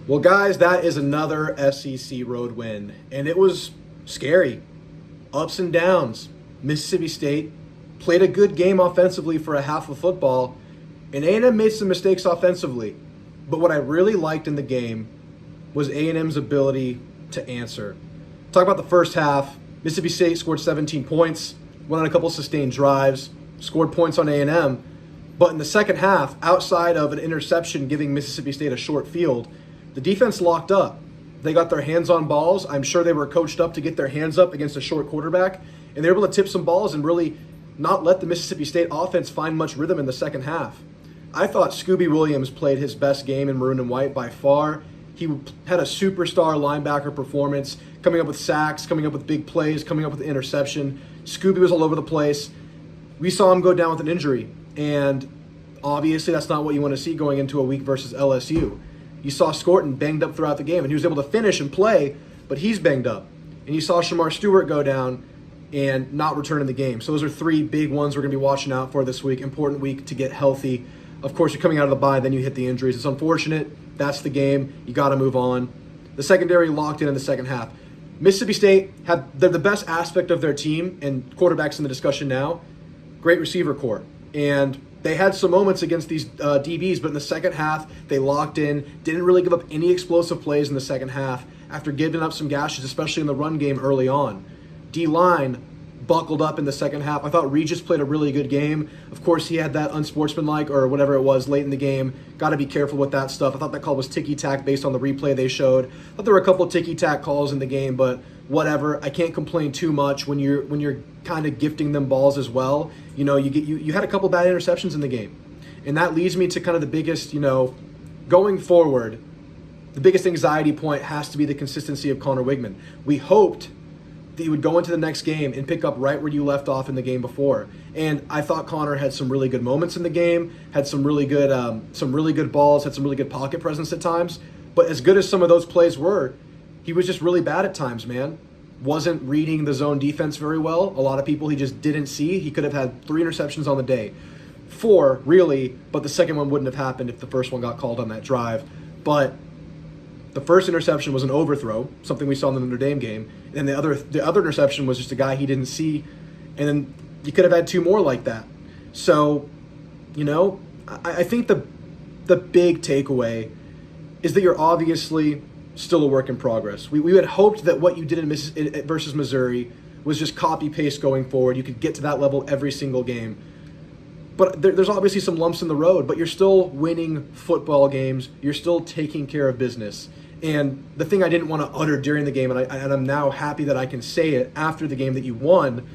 Well, guys, that is another SEC road win, and it was scary. Ups and downs. Mississippi State played a good game offensively for a half of football, and A&M made some mistakes offensively. But what I really liked in the game was A&M's ability to answer. Talk about the first half. Mississippi State scored 17 points, went on a couple sustained drives, scored points on A&M. But in the second half, outside of an interception giving Mississippi State a short field, the defense locked up. They got their hands on balls. I'm sure they were coached up to get their hands up against a short quarterback, and they were able to tip some balls and really not let the Mississippi State offense find much rhythm in the second half. I thought Scooby Williams played his best game in maroon and white by far. He had a superstar linebacker performance, coming up with sacks, coming up with big plays, coming up with interception. Scooby was all over the place. We saw him go down with an injury, and obviously that's not what you want to see going into a week versus LSU. You saw Scorton banged up throughout the game, and he was able to finish and play, but he's banged up. And you saw Shamar Stewart go down and not return in the game. So those are three big ones we're going to be watching out for this week. Important week to get healthy. Of course, you're coming out of the bye, then you hit the injuries. It's unfortunate. That's the game. You got to move on. The secondary locked in the second half. Mississippi State had the best aspect of their team, and quarterbacks in the discussion now, great receiver core. And they had some moments against these DBs, but in the second half, they locked in, didn't really give up any explosive plays in the second half after giving up some gashes, especially in the run game early on. D-line buckled up in the second half. I thought Regis played a really good game. Of course, he had that unsportsmanlike or whatever it was late in the game. Got to be careful with that stuff. I thought that call was ticky-tack based on the replay they showed. I thought there were a couple of ticky-tack calls in the game, but whatever. I can't complain too much when you're kind of gifting them balls as well. You know, you had a couple bad interceptions in the game. And that leads me to kind of the biggest, going forward, the biggest anxiety point has to be the consistency of Connor Wigman. We hoped that you would go into the next game and pick up right where you left off in the game before. And I thought Connor had some really good moments in the game, had some really good balls, had some really good pocket presence at times. But as good as some of those plays were, he was just really bad at times, man. Wasn't reading the zone defense very well. A lot of people he just didn't see. He could have had 3 interceptions on the day. 4, really, but the second one wouldn't have happened if the first one got called on that drive. But the first interception was an overthrow, something we saw in the Notre Dame game. And the other interception was just a guy he didn't see. And then you could have had 2 more like that. So, I think the big takeaway is that you're obviously still a work in progress. We had hoped that what you did in versus Missouri was just copy-paste going forward. You could get to that level every single game. But there's obviously some lumps in the road, but you're still winning football games. You're still taking care of business. And the thing I didn't want to utter during the game, and I'm now happy that I can say it after the game that you won,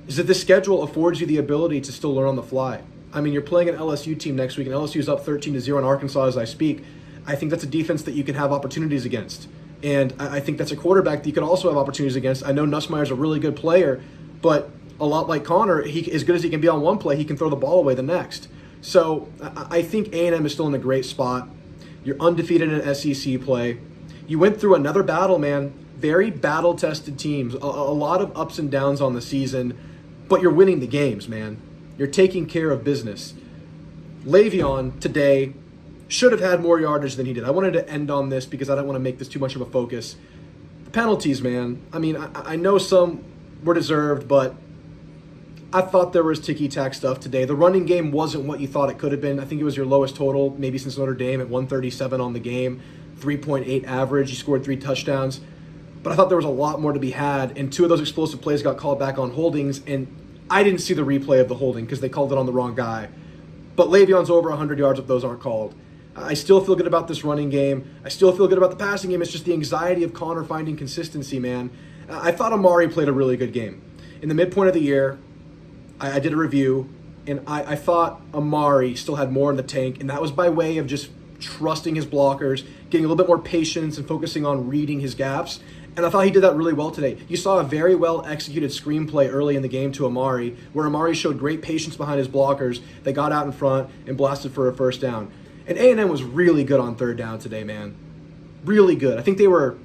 is that this schedule affords you the ability to still learn on the fly. I mean, you're playing an LSU team next week, and LSU's up 13-0 in Arkansas as I speak. I think that's a defense that you can have opportunities against. And I think that's a quarterback that you can also have opportunities against. I know Nussmeier's a really good player, but a lot like Connor, he as good as he can be on one play, he can throw the ball away the next. So I think A&M is still in a great spot. You're undefeated in SEC play. You went through another battle, man. Very battle-tested teams. A lot of ups and downs on the season, but you're winning the games, man. You're taking care of business. Le'Veon today should have had more yardage than he did. I wanted to end on this because I don't want to make this too much of a focus. The penalties, man. I mean, I know some were deserved, but I thought there was ticky-tack stuff today. The running game wasn't what you thought it could have been. I think it was your lowest total, maybe since Notre Dame, at 137 on the game, 3.8 average. You scored 3 touchdowns. But I thought there was a lot more to be had, and 2 of those explosive plays got called back on holdings, and I didn't see the replay of the holding because they called it on the wrong guy. But Le'Veon's over 100 yards if those aren't called. I still feel good about this running game. I still feel good about the passing game. It's just the anxiety of Connor finding consistency, man. I thought Amari played a really good game. In the midpoint of the year, I did a review, and I thought Amari still had more in the tank, and that was by way of just trusting his blockers, getting a little bit more patience, and focusing on reading his gaps. And I thought he did that really well today. You saw a very well-executed screenplay early in the game to Amari, where Amari showed great patience behind his blockers. They got out in front and blasted for a first down. And A&M was really good on third down today, man. Really good. I think they were,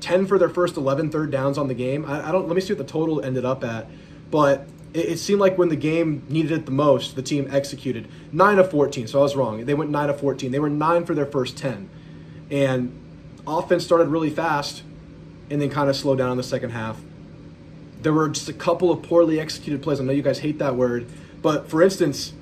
10 for their first 11 third downs on the game? Let me see what the total ended up at. But it seemed like when the game needed it the most, the team executed. 9 of 14, so I was wrong. They went 9 of 14. They were 9 for their first 10. And offense started really fast and then kind of slowed down in the second half. There were just a couple of poorly executed plays. I know you guys hate that word, but for instance,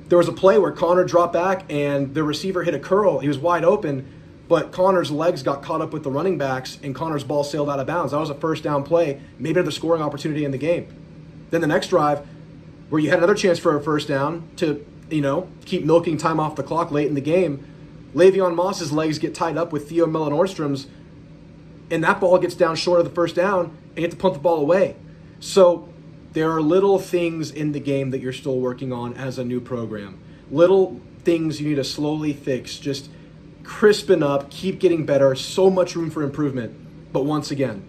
there was a play where Connor dropped back and the receiver hit a curl. He was wide open, but Connor's legs got caught up with the running backs and Connor's ball sailed out of bounds. That was a first down play, maybe another scoring opportunity in the game. Then the next drive, where you had another chance for a first down to, keep milking time off the clock late in the game, Le'Veon Moss's legs get tied up with Theo Nordstrom's, and that ball gets down short of the first down, and you have to punt the ball away. So there are little things in the game that you're still working on as a new program. Little things you need to slowly fix, just crispen up, keep getting better, so much room for improvement. But once again,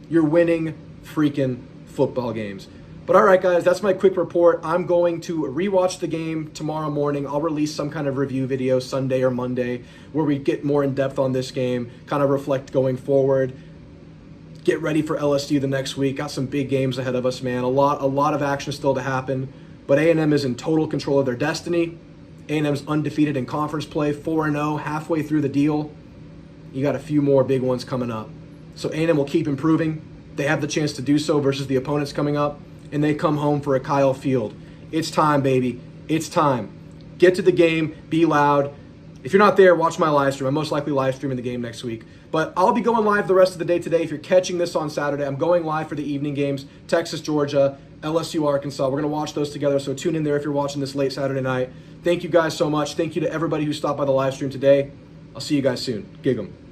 you're winning freaking football games. But all right, guys, that's my quick report. I'm going to rewatch the game tomorrow morning. I'll release some kind of review video Sunday or Monday where we get more in depth on this game, kind of reflect going forward. Get ready for LSU the next week. Got some big games ahead of us, man. A lot of action still to happen. But A&M is in total control of their destiny. A&M's undefeated in conference play, 4-0, halfway through the deal. You got a few more big ones coming up. So A&M will keep improving. They have the chance to do so versus the opponents coming up. And they come home for a Kyle Field. It's time, baby. It's time. Get to the game. Be loud. If you're not there, watch my live stream. I'm most likely live streaming the game next week. But I'll be going live the rest of the day today. If you're catching this on Saturday, I'm going live for the evening games. Texas, Georgia, LSU, Arkansas. We're going to watch those together, so tune in there if you're watching this late Saturday night. Thank you guys so much. Thank you to everybody who stopped by the live stream today. I'll see you guys soon. Gig 'em.